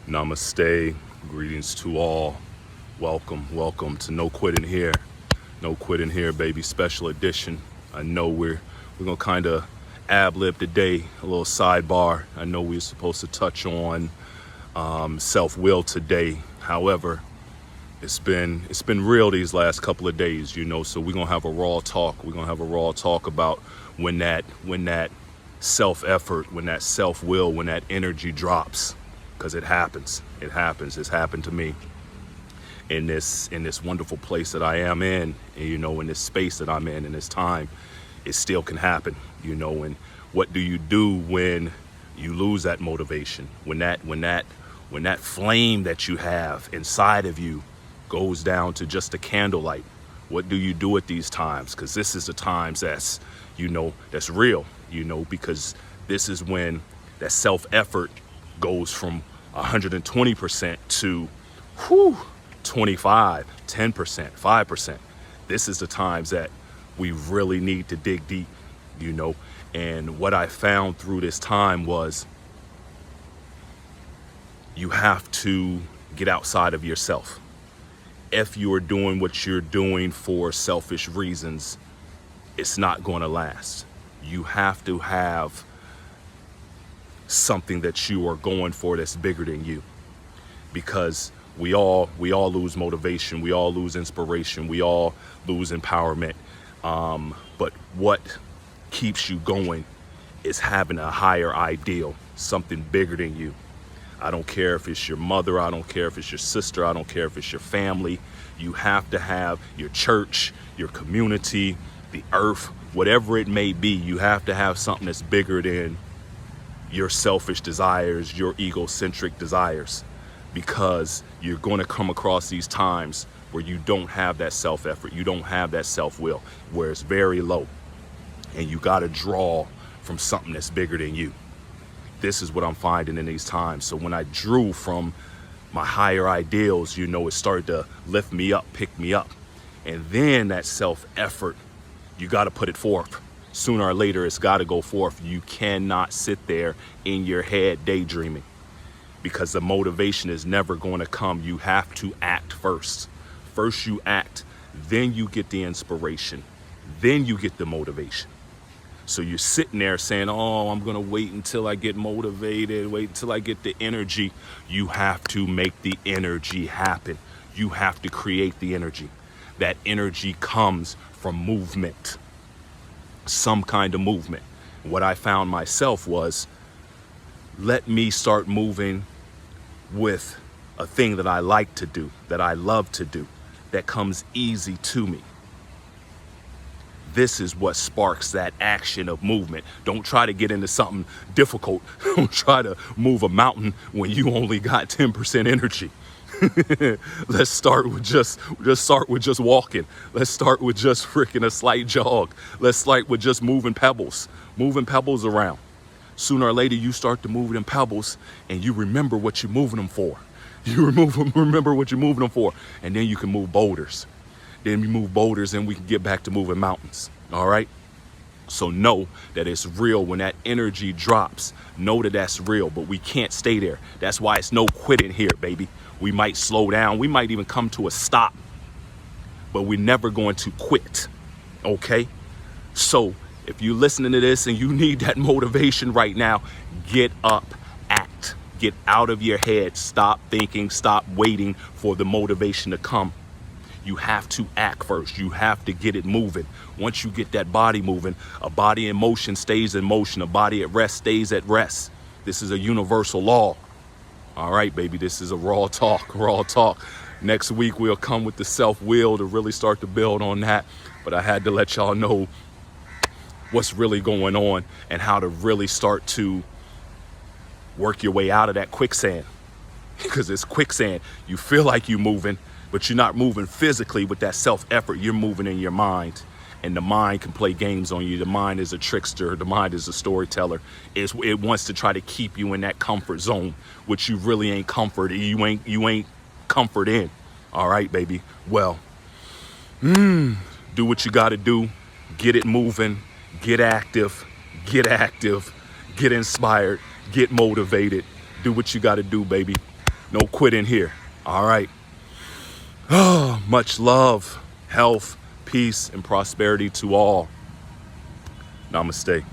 Namaste. Greetings to all. Welcome to No Quitting Here. No Quitting Here, baby. Special edition. I know we're gonna kind of ad-lib today. A little sidebar. I know we're supposed to touch on self-will today. However, it's been real these last couple of days, So we're gonna have a raw talk. We're gonna have a raw talk about when that self-effort, when that self-will, when that energy drops. Because it happens. It's happened to me in this wonderful place that I am in, and, in this space that I'm in this time. It still can happen, And what do you do when you lose that motivation? When that flame that you have inside of you goes down to just a candlelight? What do you do at these times? Because this is the times that's real, because this is when that self-effort goes from 120% to 25, 10%, 5%. This is the times that we really need to dig deep, And what I found through this time was you have to get outside of yourself. If you are doing what you're doing for selfish reasons, it's not going to last. You have to have something that you are going for that's bigger than you, because we all lose motivation, we all lose inspiration, we all lose empowerment, but what keeps you going is having a higher ideal, something bigger than you. I don't care if it's your mother, I don't care if it's your sister, I don't care if it's your family. You have to have your church, your community, the earth, whatever it may be. You have to have something that's bigger than your selfish desires, your egocentric desires, because you're going to come across these times where you don't have that self-effort, you don't have that self-will, where it's very low, and you got to draw from something that's bigger than you. This is what I'm finding in these times. So when I drew from my higher ideals, it started to lift me up, pick me up. And then that self-effort, you got to put it forth. Sooner or later, it's got to go forth. You cannot sit there in your head daydreaming, because the motivation is never going to come. You have to act first. First you act, then you get the inspiration, then you get the motivation. So you're sitting there saying, oh, I'm going to wait until I get motivated, wait until I get the energy. You have to make the energy happen. You have to create the energy. That energy comes from movement. Some kind of movement. What I found myself was, let me start moving with a thing that I like to do, that I love to do, that comes easy to me. This is what sparks that action of movement. Don't try to get into something difficult. Don't try to move a mountain when you only got 10% energy. Let's start with just walking. Let's start with just freaking a slight jog. Let's start with just moving pebbles around. Sooner or later, you start to move them pebbles, and you remember what you're moving them for. Remember what you're moving them for, and then you can move boulders. Then you move boulders, and we can get back to moving mountains. All right. So know that it's real when that energy drops. Know that that's real, but we can't stay there. That's why it's no quitting here, baby. We might slow down. We might even come to a stop, but we're never going to quit. Okay? So if you're listening to this and you need that motivation right now, get up, act, get out of your head. Stop thinking, stop waiting for the motivation to come. You have to act first. You have to get it moving. Once you get that body moving, a body in motion stays in motion. A body at rest stays at rest. This is a universal law. All right, baby, this is a raw talk. Next week, we'll come with the self-will to really start to build on that. But I had to let y'all know what's really going on and how to really start to work your way out of that quicksand. Because it's quicksand. You feel like you're moving, but you're not moving physically with that self-effort. You're moving in your mind, and the mind can play games on you. The mind is a trickster. The mind is a storyteller. It wants to try to keep you in that comfort zone, which you really ain't comfort. You ain't comfort in. All right, baby. Well, do what you got to do. Get it moving. Get active. Get inspired. Get motivated. Do what you got to do, baby. No quitting here. All right. Oh, much love, health, peace, and prosperity to all. Namaste.